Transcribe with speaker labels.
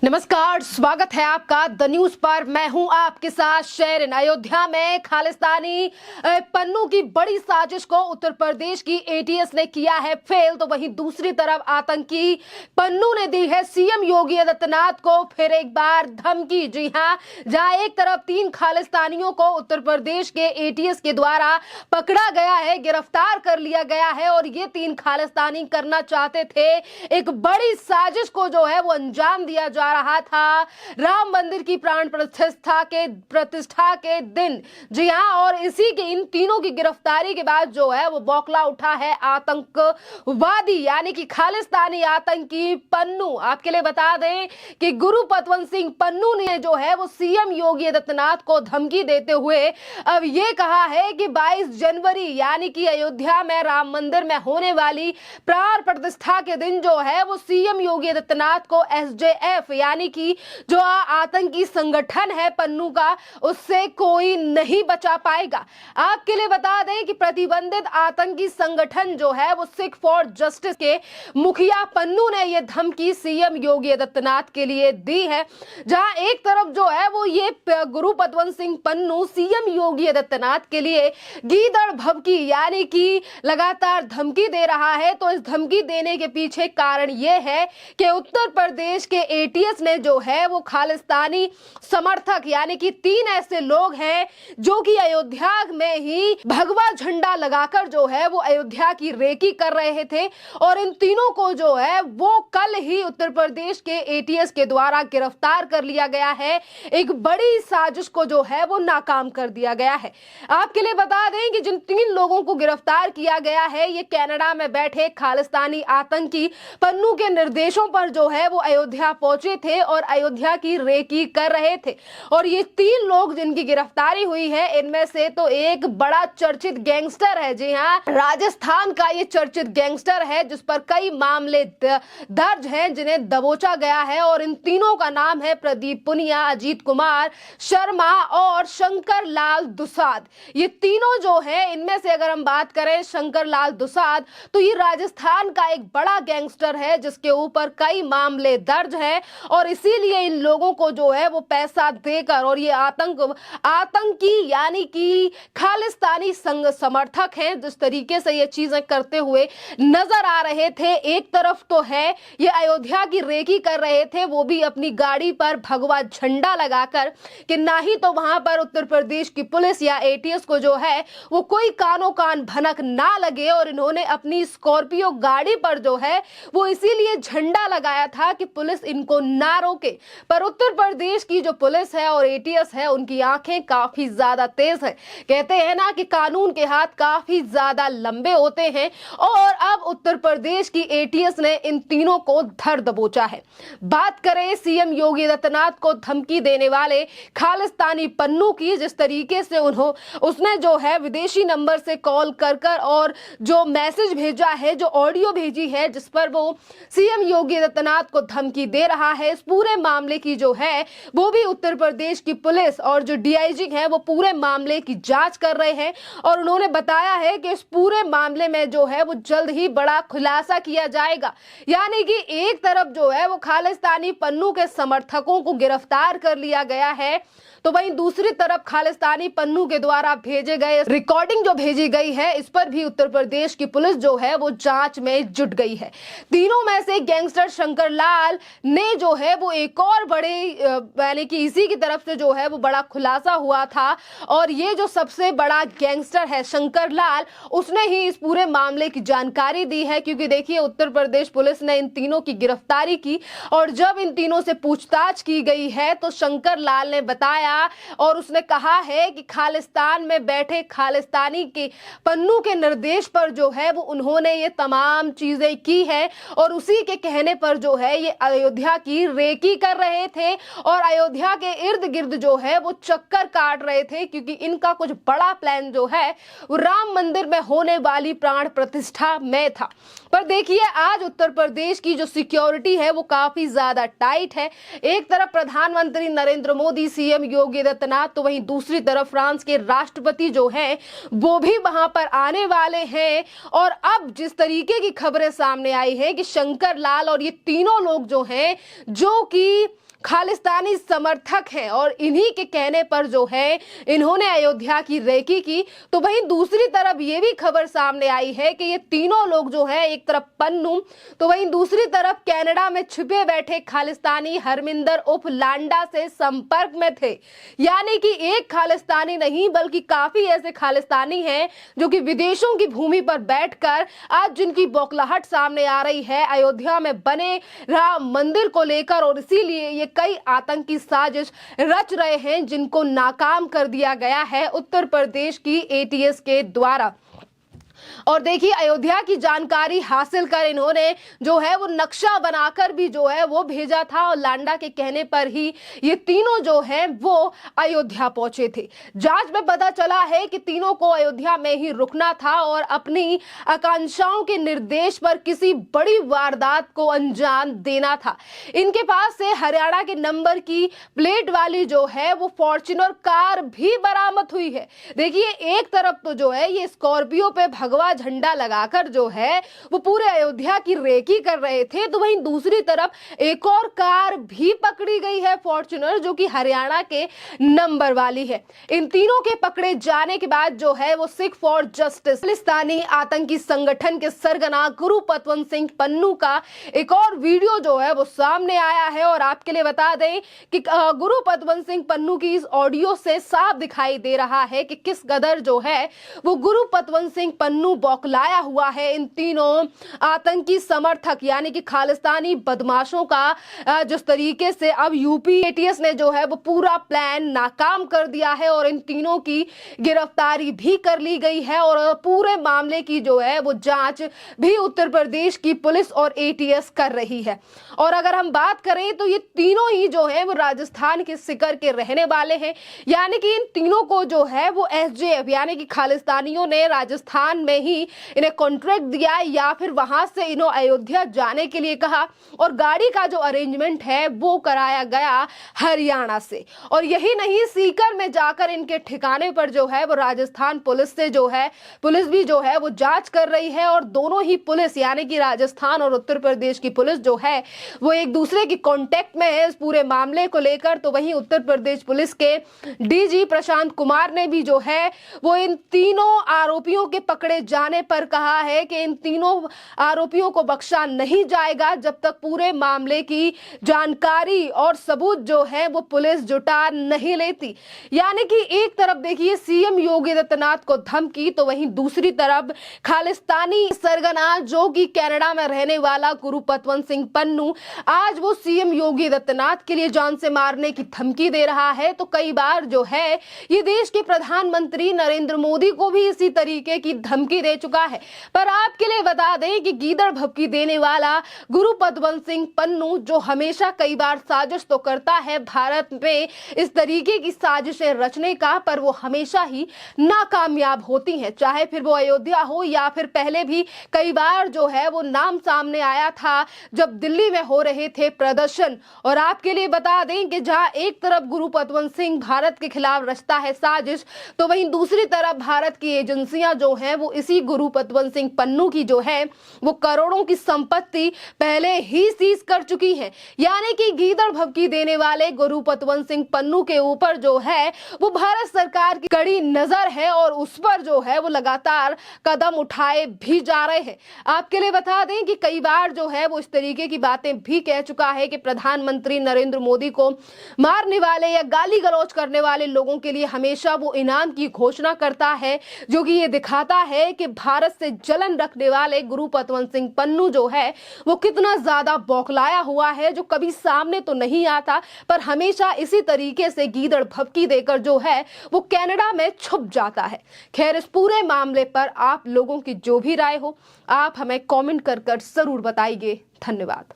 Speaker 1: नमस्कार, स्वागत है आपका द न्यूज पर। मैं हूं आपके साथ शेरिन। अयोध्या में खालिस्तानी पन्नू की बड़ी साजिश को उत्तर प्रदेश की एटीएस ने किया है फेल, तो वहीं दूसरी तरफ आतंकी पन्नू ने दी है सीएम योगी आदित्यनाथ को फिर एक बार धमकी। जी हां, जहां एक तरफ 3 खालिस्तानियों को उत्तर प्रदेश के एटीएस के द्वारा पकड़ा गया है, गिरफ्तार कर लिया गया है और ये 3 खालिस्तानी करना चाहते थे एक बड़ी साजिश को जो है वो अंजाम दिया जा रहा था राम मंदिर की प्राण प्रतिष्ठा के दिन। जी हां, और इसी के इन तीनों की गिरफ्तारी के बाद जो है वो बौखला उठा है आतंकवादी यानी कि खालिस्तानी आतंकी पन्नू। आपके लिए बता दें कि गुरु पतवंत सिंह पन्नू ने जो है वो सीएम योगी आदित्यनाथ को धमकी देते हुए अब ये कहा है कि 22 जनवरी यानी कि अयोध्या में राम मंदिर में होने वाली प्राण प्रतिष्ठा के दिन जो है वो सीएम योगी आदित्यनाथ को एसजेएफ यानी कि जो आतंकी संगठन है पन्नू का, उससे कोई नहीं बचा पाएगा। आपके लिए बता दें कि प्रतिबंधित आतंकी संगठन जो है वो सिख फॉर जस्टिस के मुखिया पन्नू ने यह धमकी सीएम योगी आदित्यनाथ के लिए दी है। जहां एक तरफ जो है वो ये गुरु पतवंत सिंह पन्नू सीएम योगी आदित्यनाथ के लिए गीदड़ भभकी यानी कि लगातार धमकी दे रहा है, तो इस धमकी देने के पीछे कारण यह है कि उत्तर प्रदेश के एटीएस ने जो है वो खालिस्तानी समर्थक यानी कि 3 ऐसे लोग हैं जो कि अयोध्या में ही भगवा झंडा लगाकर जो है वो अयोध्या की रेकी कर रहे थे और इन तीनों को जो है वो कल ही उत्तर प्रदेश के एटीएस के द्वारा गिरफ्तार कर लिया गया है। एक बड़ी साजिश को जो है वो नाकाम कर दिया गया है। आपके लिए बता दें कि जिन 3 लोगों को गिरफ्तार किया गया है ये कनाडा में बैठे खालिस्तानी आतंकी पन्नू के निर्देशों पर जो है वो अयोध्या पहुंचे थे और अयोध्या की रेकी कर रहे थे। और ये 3 लोग जिनकी गिरफ्तारी हुई है इनमें से तो एक बड़ा चर्चित गैंगस्टर है। जी हाँ, राजस्थान का ये चर्चित गैंगस्टर है जिस पर कई मामले दर्ज हैं जिन्हें दबोचा गया है और इन तीनों का नाम है प्रदीप पुनिया, अजीत कुमार शर्मा और शंकर लाल दुसाद। ये तीनों जो है इनमें से अगर हम बात करें शंकर लाल दुसाद, तो ये राजस्थान का एक बड़ा गैंगस्टर है जिसके ऊपर कई मामले दर्ज हैं और इसीलिए इन लोगों को जो है वो पैसा देकर और ये आतंकी यानी कि खालिस्तानी संघ समर्थक हैं जिस तरीके से ये चीजें करते हुए नजर आ रहे थे। एक तरफ तो है ये अयोध्या की रेकी कर रहे थे, वो भी अपनी गाड़ी पर भगवा झंडा लगाकर कि ना ही तो वहां पर उत्तर प्रदेश की पुलिस या एटीएस को जो है वो कोई कानो कान भनक ना लगे, और इन्होंने अपनी स्कॉर्पियो गाड़ी पर जो है वो इसीलिए झंडा लगाया था कि पुलिस इनको ना रोके। पर उत्तर प्रदेश की जो पुलिस है और एटीएस है उनकी आंखें काफी ज्यादा तेज है। कहते हैं ना कि कानून के हाथ काफी ज्यादा लंबे होते हैं और अब उत्तर प्रदेश की एटीएस ने इन तीनों को धर दबोचा है। बात करें सीएम योगी आदित्यनाथ को धमकी देने वाले खालिस्तानी पन्नू की, जिस तरीके से उसने जो है विदेशी नंबर से कॉल कर और जो मैसेज भेजा है, जो ऑडियो भेजी है जिस पर वो सीएम योगी आदित्यनाथ को धमकी दे रहा है, इस पूरे मामले की जो है वो भी उत्तर प्रदेश की पुलिस और जो डीआईजी है वो पूरे मामले की जांच कर रहे हैं और उन्होंने बताया है कि इस पूरे मामले में जो है वो जल्द ही बड़ा खुलासा किया जाएगा। यानी कि एक तरफ जो है वो खालिस्तानी पन्नू के समर्थकों को गिरफ्तार कर लिया गया है, तो वहीं दूसरी तरफ खालिस्तानी पन्नू के द्वारा भेजे गए रिकॉर्डिंग जो भेजी गई है इस पर भी उत्तर प्रदेश की पुलिस जो है वो जांच में जुट गई है। तीनों में से गैंगस्टर शंकर लाल ने जो है वो एक और बड़े यानी कि इसी की तरफ से जो है वो बड़ा खुलासा हुआ था और ये जो सबसे बड़ा गैंगस्टर है शंकर लाल, उसने ही इस पूरे मामले की जानकारी दी है। क्योंकि देखिए उत्तर प्रदेश पुलिस ने इन तीनों की गिरफ्तारी की और जब इन तीनों से पूछताछ की गई है तो शंकर लाल ने बताया और उसने कहा है कि खालिस्तान में बैठे खालिस्तानी के पन्नू के निर्देश पर जो है वो उन्होंने ये तमाम चीजें की है और उसी के कहने पर जो है ये अयोध्या की रेकी कर रहे थे और अयोध्या के इर्द गिर्द जो है वो चक्कर काट रहे थे, क्योंकि इनका कुछ बड़ा प्लान जो है वो राम मंदिर में होने वाली प्राण प्रतिष्ठा में था। पर देखिए आज उत्तर प्रदेश की जो सिक्योरिटी है वो काफी ज्यादा टाइट है। एक तरफ प्रधानमंत्री नरेंद्र मोदी, सीएम योगी आदित्यनाथ, तो वहीं दूसरी तरफ फ्रांस के राष्ट्रपति जो हैं वो भी वहां पर आने वाले हैं। और अब जिस तरीके की खबरें सामने आई है कि शंकर लाल और ये तीनों लोग जो हैं जो कि खालिस्तानी समर्थक हैं और इन्हीं के कहने पर जो है इन्होंने अयोध्या की रेकी की। तो वहीं दूसरी तरफ ये भी खबर सामने आई है कि ये तीनों लोग जो है, एक तरफ पन्नू तो वहीं दूसरी तरफ कनाडा में छिपे बैठे खालिस्तानी हरमिंदर उर्फ लांडा से संपर्क में थे। यानी कि एक खालिस्तानी नहीं बल्कि काफी ऐसे खालिस्तानी हैं जो कि विदेशों की भूमि पर बैठकर आज जिनकी बौखलाहट सामने आ रही है अयोध्या में बने राम मंदिर को लेकर, और इसीलिए ये कई आतंकी साजिश रच रहे हैं जिनको नाकाम कर दिया गया है उत्तर प्रदेश की एटीएस के द्वारा। और देखिए, अयोध्या की जानकारी हासिल कर इन्होंने जो है वो नक्शा बनाकर भी जो है वो भेजा था और लांडा के कहने पर ही ये तीनों जो हैं वो अयोध्या पहुंचे थे। जांच में पता चला है कि तीनों को अयोध्या में ही रुकना था और अपनी आकांक्षाओं के निर्देश पर किसी बड़ी वारदात को अंजाम देना था। इनके पास से हरियाणा के नंबर की प्लेट वाली जो है वो फॉर्च्यूनर कार भी बरामद हुई है। देखिए, एक तरफ तो जो है ये स्कॉर्पियो पे भगवा झंडा लगाकर जो है वो पूरे अयोध्या की रेकी कर रहे थे, तो वहीं दूसरी तरफ एक और कार भी पकड़ी गई है फॉर्च्यूनर, जो कि हरियाणा के नंबर वाली है। इन तीनों के पकड़े जाने के बाद जो है वो सिख फॉर जस्टिस खालिस्तानी आतंकी संगठन के सरगना गुरु पतवंत सिंह पन्नू का एक और वीडियो जो है वो सामने आया है। और आपके लिए बता दें कि गुरु पतवंत सिंह पन्नू की इस ऑडियो से साफ दिखाई दे रहा है कि किस कदर जो है वो गुरु पतवंत सिंह पन्नू बौखलाया हुआ है इन तीनों आतंकी समर्थक यानी कि खालिस्तानी बदमाशों का जिस तरीके से अब यूपी एटीएस ने जो है वो पूरा प्लान नाकाम कर दिया है और इन तीनों की गिरफ्तारी भी कर ली गई है और पूरे मामले की जो है वो जांच भी उत्तर प्रदेश की पुलिस और एटीएस कर रही है। और अगर हम बात करें तो ये तीनों ही जो है वो राजस्थान के सिकर के रहने वाले हैं, यानी कि इन तीनों को जो है वो एसजेएफ यानी कि खालिस्तानियों ने राजस्थान में ही इन्हें कॉन्ट्रैक्ट दिया या फिर वहां से इन्हों अयोध्या जाने के लिए कहा और गाड़ी का जो अरेंजमेंट है वो कराया गया हरियाणा से। और यही नहीं, सीकर में जाकर इनके ठिकाने पर जो है वो राजस्थान पुलिस से जो है पुलिस भी जो है वो जांच कर रही है और दोनों ही पुलिस यानी कि राजस्थान और उत्तर प्रदेश की पुलिस जो है वो एक दूसरे की कांटेक्ट में है इस पूरे मामले को लेकर। तो वहीं उत्तर प्रदेश पुलिस के डीजी प्रशांत कुमार ने भी जो है वो इन तीनों आरोपियों के पकड़े जाने पर कहा है कि इन तीनों आरोपियों को बख्शा नहीं जाएगा जब तक पूरे मामले की जानकारी और सबूत जो है वो पुलिस जुटा नहीं लेती। यानी कि एक तरफ देखिए सीएम योगी आदित्यनाथ को धमकी, तो वहीं दूसरी तरफ खालिस्तानी सरगना जो कि कनाडा में रहने वाला गुरु पतवंत सिंह पन्नू आज वो सीएम योगी आदित्यनाथ के लिए जान से मारने की धमकी दे रहा है। तो कई बार जो है ये देश के प्रधानमंत्री नरेंद्र मोदी को भी इसी तरीके की धमकी दे चुका है। पर आपके लिए बता दें कि गीदड़ भभकी देने वाला गुरु पतवंत सिंह पन्नू जो हमेशा कई बार साजिश तो करता है भारत में इस तरीके की साजिशें रचने का, पर वो हमेशा ही नाकामयाब होती हैं, चाहे फिर वो अयोध्या हो या फिर पहले भी कई बार जो है वो नाम सामने आया था जब दिल्ली में हो रहे थे प्रदर्शन। और आपके लिए बता दें कि जहां एक तरफ गुरु पतवंत सिंह भारत के खिलाफ रचता है साजिश, तो वहीं दूसरी तरफ भारत की एजेंसियां जो हैं वो इसी गुरु पतवंत सिंह पन्नू की जो है वो करोड़ों की संपत्ति पहले ही सीज कर चुकी है। यानी कि गीदड़ भभकी देने वाले गुरु पतवंत सिंह पन्नू के ऊपर जो है वो भारत सरकार की कड़ी नजर है और उस पर जो है वो लगातार कदम उठाए भी जा रहे हैं। आपके लिए बता दें कि कई बार जो है वो इस तरीके की बातें भी कह चुका है कि प्रधानमंत्री नरेंद्र मोदी को मारने वाले या गाली गलौज करने वाले लोगों के लिए हमेशा वो इनाम की घोषणा करता है, जो कि ये दिखाता है कि भारत से जलन रखने वाले गुरु पतवंत सिंह पन्नू जो है वो कितना ज्यादा बौखलाया हुआ है, जो कभी सामने तो नहीं आता पर हमेशा इसी तरीके से गीदड़ भभकी देकर जो है वो कनाडा में छुप जाता है। खैर, इस पूरे मामले पर आप लोगों की जो भी राय हो आप हमें कमेंट कर जरूर बताइए। धन्यवाद।